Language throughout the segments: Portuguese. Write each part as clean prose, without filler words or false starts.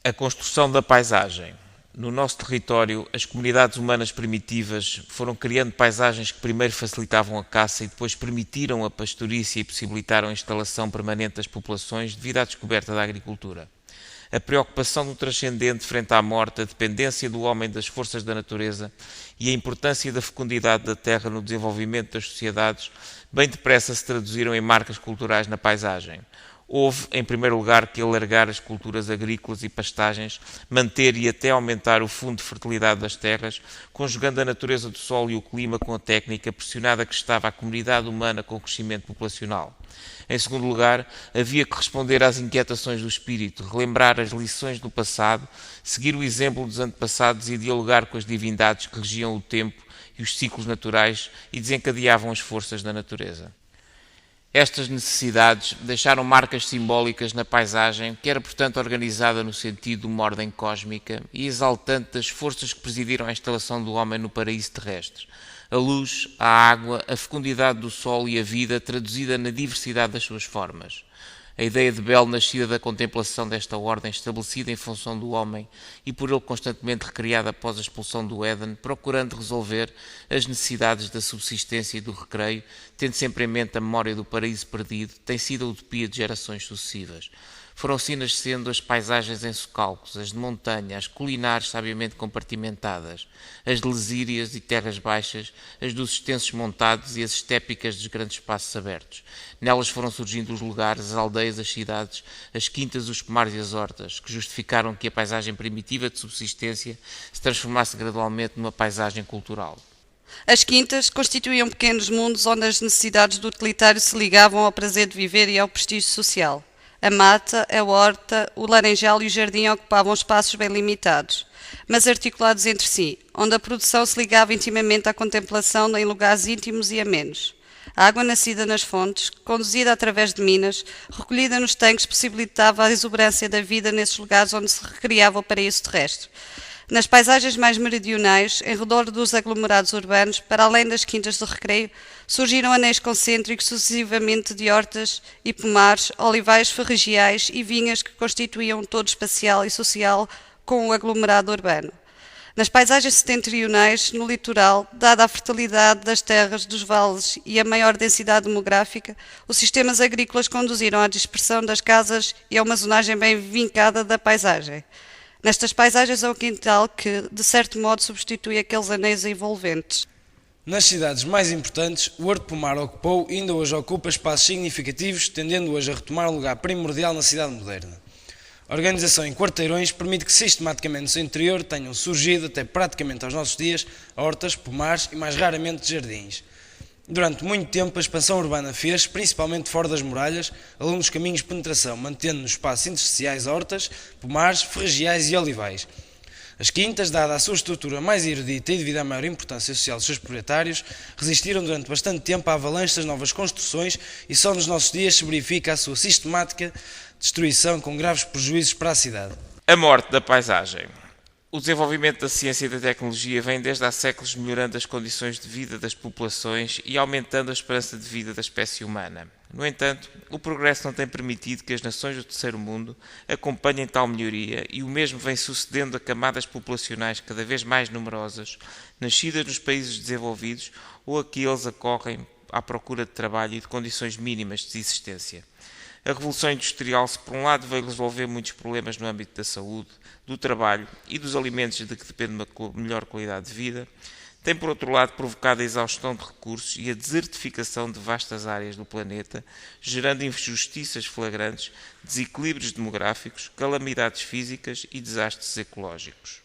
A construção da paisagem. No nosso território, as comunidades humanas primitivas foram criando paisagens que primeiro facilitavam a caça e depois permitiram a pastorícia e possibilitaram a instalação permanente das populações devido à descoberta da agricultura. A preocupação do transcendente frente à morte, a dependência do homem das forças da natureza e a importância da fecundidade da terra no desenvolvimento das sociedades bem depressa se traduziram em marcas culturais na paisagem. Houve, em primeiro lugar, que alargar as culturas agrícolas e pastagens, manter e até aumentar o fundo de fertilidade das terras, conjugando a natureza do solo e o clima com a técnica pressionada que estava a comunidade humana com o crescimento populacional. Em segundo lugar, havia que responder às inquietações do espírito, relembrar as lições do passado, seguir o exemplo dos antepassados e dialogar com as divindades que regiam o tempo e os ciclos naturais e desencadeavam as forças da natureza. Estas necessidades deixaram marcas simbólicas na paisagem, que era, portanto, organizada no sentido de uma ordem cósmica e exaltante das forças que presidiram a instalação do homem no paraíso terrestre. A luz, a água, a fecundidade do solo e a vida traduzida na diversidade das suas formas. A ideia de Bel nascida da contemplação desta ordem estabelecida em função do homem e por ele constantemente recriada após a expulsão do Éden, procurando resolver as necessidades da subsistência e do recreio, tendo sempre em mente a memória do paraíso perdido, tem sido a utopia de gerações sucessivas. Foram assim nascendo as paisagens em socalcos, as de montanha, as colinares sabiamente compartimentadas, as de lesírias e terras baixas, as dos extensos montados e as estépicas dos grandes espaços abertos. Nelas foram surgindo os lugares, as aldeias, as cidades, as quintas, os pomares e as hortas, que justificaram que a paisagem primitiva de subsistência se transformasse gradualmente numa paisagem cultural. As quintas constituíam pequenos mundos onde as necessidades do utilitário se ligavam ao prazer de viver e ao prestígio social. A mata, a horta, o laranjal e o jardim ocupavam espaços bem limitados, mas articulados entre si, onde a produção se ligava intimamente à contemplação em lugares íntimos e amenos. A água nascida nas fontes, conduzida através de minas, recolhida nos tanques, possibilitava a exuberância da vida nesses lugares onde se recriava o paraíso terrestre. Nas paisagens mais meridionais, em redor dos aglomerados urbanos, para além das quintas de recreio, surgiram anéis concêntricos sucessivamente de hortas e pomares, olivais ferregiais e vinhas que constituíam um todo espacial e social com o aglomerado urbano. Nas paisagens setentrionais, no litoral, dada a fertilidade das terras, dos vales e a maior densidade demográfica, os sistemas agrícolas conduziram à dispersão das casas e a uma zonagem bem vincada da paisagem. Nestas paisagens é o quintal que, de certo modo, substitui aqueles anéis envolventes. Nas cidades mais importantes, o Horto Pomar ocupou e ainda hoje ocupa espaços significativos, tendendo hoje a retomar o lugar primordial na cidade moderna. A organização em quarteirões permite que sistematicamente no seu interior tenham surgido, até praticamente aos nossos dias, hortas, pomares e mais raramente jardins. Durante muito tempo, a expansão urbana fez, principalmente fora das muralhas, ao longo dos caminhos de penetração, mantendo nos espaços intersticiais hortas, pomares, ferregiais e olivais. As quintas, dada a sua estrutura mais erudita e devido à maior importância social dos seus proprietários, resistiram durante bastante tempo à avalanche das novas construções e só nos nossos dias se verifica a sua sistemática destruição com graves prejuízos para a cidade. A morte da paisagem. O desenvolvimento da ciência e da tecnologia vem desde há séculos melhorando as condições de vida das populações e aumentando a esperança de vida da espécie humana. No entanto, o progresso não tem permitido que as nações do terceiro mundo acompanhem tal melhoria e o mesmo vem sucedendo a camadas populacionais cada vez mais numerosas, nascidas nos países desenvolvidos ou a que eles acorrem à procura de trabalho e de condições mínimas de existência. A Revolução Industrial, se por um lado veio resolver muitos problemas no âmbito da saúde, do trabalho e dos alimentos de que depende uma melhor qualidade de vida, tem por outro lado provocado a exaustão de recursos e a desertificação de vastas áreas do planeta, gerando injustiças flagrantes, desequilíbrios demográficos, calamidades físicas e desastres ecológicos.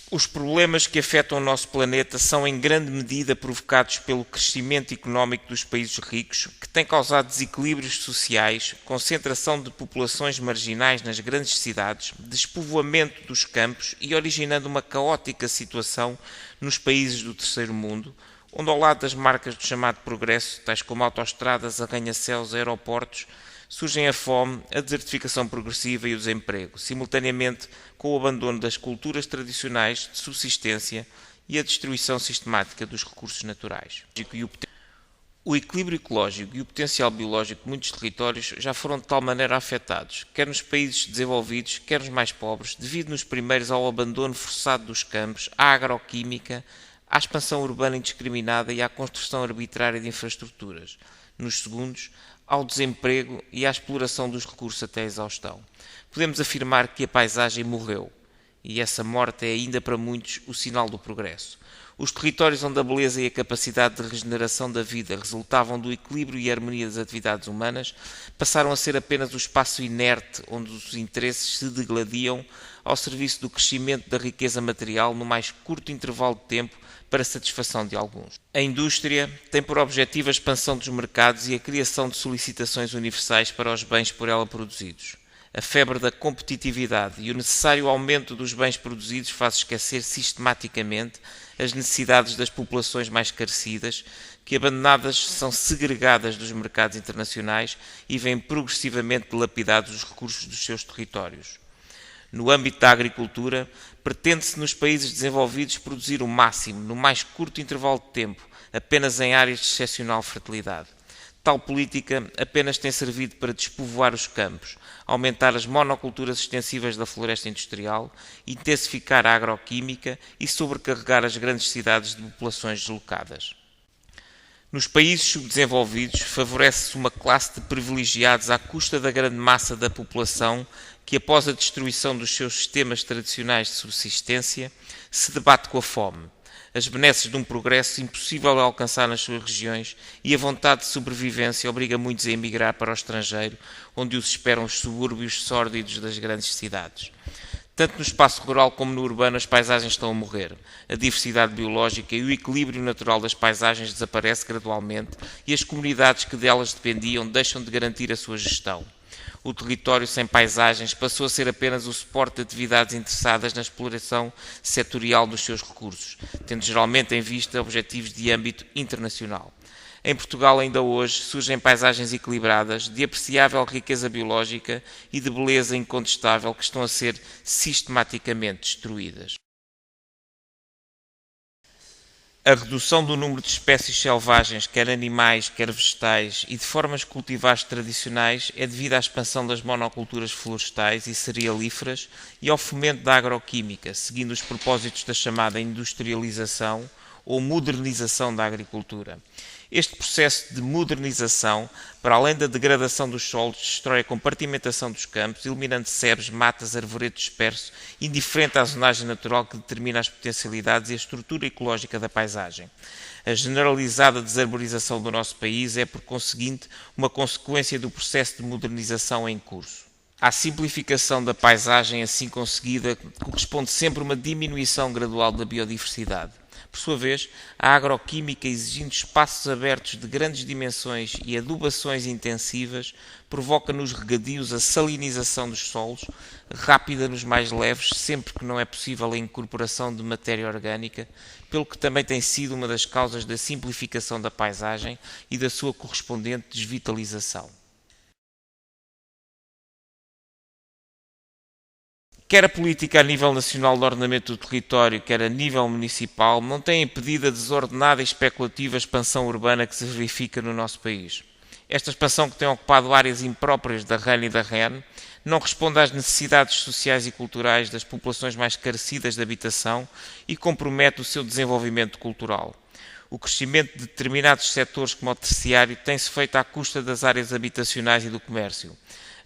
Os problemas que afetam o nosso planeta são em grande medida provocados pelo crescimento económico dos países ricos, que tem causado desequilíbrios sociais, concentração de populações marginais nas grandes cidades, despovoamento dos campos e originando uma caótica situação nos países do terceiro mundo, onde ao lado das marcas do chamado progresso, tais como autoestradas, arranha-céus, aeroportos, surgem a fome, a desertificação progressiva e o desemprego, simultaneamente com o abandono das culturas tradicionais de subsistência e a destruição sistemática dos recursos naturais. O equilíbrio ecológico e o potencial biológico de muitos territórios já foram de tal maneira afetados, quer nos países desenvolvidos, quer nos mais pobres, devido nos primeiros ao abandono forçado dos campos, à agroquímica, à expansão urbana indiscriminada e à construção arbitrária de infraestruturas, nos segundos, ao desemprego e à exploração dos recursos até a exaustão. Podemos afirmar que a paisagem morreu, e essa morte é ainda para muitos o sinal do progresso. Os territórios onde a beleza e a capacidade de regeneração da vida resultavam do equilíbrio e harmonia das atividades humanas passaram a ser apenas o espaço inerte onde os interesses se degladiam ao serviço do crescimento da riqueza material no mais curto intervalo de tempo para satisfação de alguns. A indústria tem por objetivo a expansão dos mercados e a criação de solicitações universais para os bens por ela produzidos. A febre da competitividade e o necessário aumento dos bens produzidos faz esquecer sistematicamente as necessidades das populações mais carecidas, que abandonadas são segregadas dos mercados internacionais e vêm progressivamente dilapidados os recursos dos seus territórios. No âmbito da agricultura, pretende-se nos países desenvolvidos produzir o máximo, no mais curto intervalo de tempo, apenas em áreas de excepcional fertilidade. Tal política apenas tem servido para despovoar os campos, aumentar as monoculturas extensivas da floresta industrial, intensificar a agroquímica e sobrecarregar as grandes cidades de populações deslocadas. Nos países subdesenvolvidos, favorece-se uma classe de privilegiados à custa da grande massa da população que, após a destruição dos seus sistemas tradicionais de subsistência, se debate com a fome, as benesses de um progresso impossível de alcançar nas suas regiões e a vontade de sobrevivência obriga muitos a emigrar para o estrangeiro, onde os esperam os subúrbios sórdidos das grandes cidades. Tanto no espaço rural como no urbano as paisagens estão a morrer. A diversidade biológica e o equilíbrio natural das paisagens desaparece gradualmente e as comunidades que delas dependiam deixam de garantir a sua gestão. O território sem paisagens passou a ser apenas o suporte de atividades interessadas na exploração setorial dos seus recursos, tendo geralmente em vista objetivos de âmbito internacional. Em Portugal, ainda hoje, surgem paisagens equilibradas, de apreciável riqueza biológica e de beleza incontestável que estão a ser sistematicamente destruídas. A redução do número de espécies selvagens, quer animais, quer vegetais, e de formas cultivares tradicionais é devido à expansão das monoculturas florestais e cerealíferas e ao fomento da agroquímica, seguindo os propósitos da chamada industrialização ou modernização da agricultura. Este processo de modernização, para além da degradação dos solos, destrói a compartimentação dos campos, eliminando sebes, matas, arvoredo disperso, indiferente à zonagem natural que determina as potencialidades e a estrutura ecológica da paisagem. A generalizada desarborização do nosso país é, por conseguinte, uma consequência do processo de modernização em curso. À simplificação da paisagem assim conseguida corresponde sempre uma diminuição gradual da biodiversidade. Por sua vez, a agroquímica, exigindo espaços abertos de grandes dimensões e adubações intensivas, provoca nos regadios a salinização dos solos, rápida nos mais leves, sempre que não é possível a incorporação de matéria orgânica, pelo que também tem sido uma das causas da simplificação da paisagem e da sua correspondente desvitalização. Quer a política a nível nacional de ordenamento do território, quer a nível municipal, não tem impedido a desordenada e especulativa expansão urbana que se verifica no nosso país. Esta expansão, que tem ocupado áreas impróprias da RAN e da REN, não responde às necessidades sociais e culturais das populações mais carecidas de habitação e compromete o seu desenvolvimento cultural. O crescimento de determinados setores, como o terciário, tem-se feito à custa das áreas habitacionais e do comércio.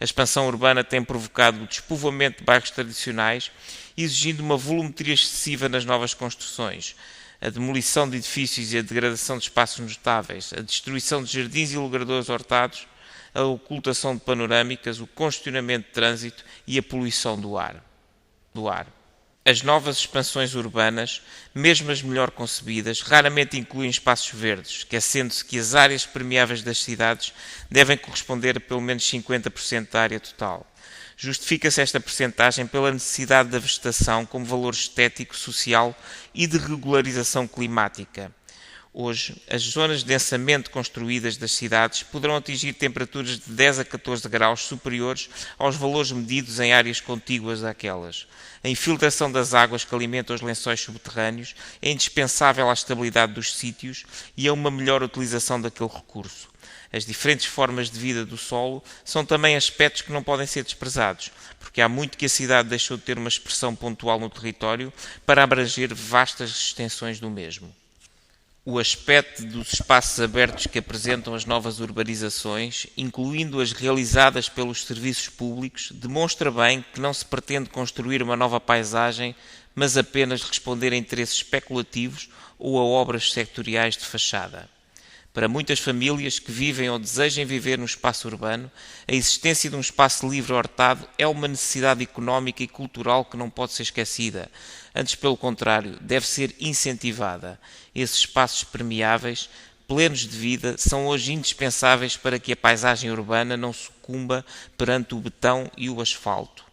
A expansão urbana tem provocado o despovoamento de bairros tradicionais, exigindo uma volumetria excessiva nas novas construções, a demolição de edifícios e a degradação de espaços notáveis, a destruição de jardins e logradouros hortados, a ocultação de panorâmicas, o congestionamento de trânsito e a poluição do ar. As novas expansões urbanas, mesmo as melhor concebidas, raramente incluem espaços verdes, esquecendo-se que as áreas permeáveis das cidades devem corresponder a pelo menos 50% da área total. Justifica-se esta percentagem pela necessidade da vegetação como valor estético, social e de regularização climática. Hoje, as zonas densamente construídas das cidades poderão atingir temperaturas de 10 a 14 graus superiores aos valores medidos em áreas contíguas àquelas. A infiltração das águas que alimentam os lençóis subterrâneos é indispensável à estabilidade dos sítios e a uma melhor utilização daquele recurso. As diferentes formas de vida do solo são também aspectos que não podem ser desprezados, porque há muito que a cidade deixou de ter uma expressão pontual no território para abranger vastas extensões do mesmo. O aspecto dos espaços abertos que apresentam as novas urbanizações, incluindo as realizadas pelos serviços públicos, demonstra bem que não se pretende construir uma nova paisagem, mas apenas responder a interesses especulativos ou a obras sectoriais de fachada. Para muitas famílias que vivem ou desejam viver no espaço urbano, a existência de um espaço livre hortado é uma necessidade económica e cultural que não pode ser esquecida. Antes, pelo contrário, deve ser incentivada. Esses espaços permeáveis, plenos de vida, são hoje indispensáveis para que a paisagem urbana não sucumba perante o betão e o asfalto.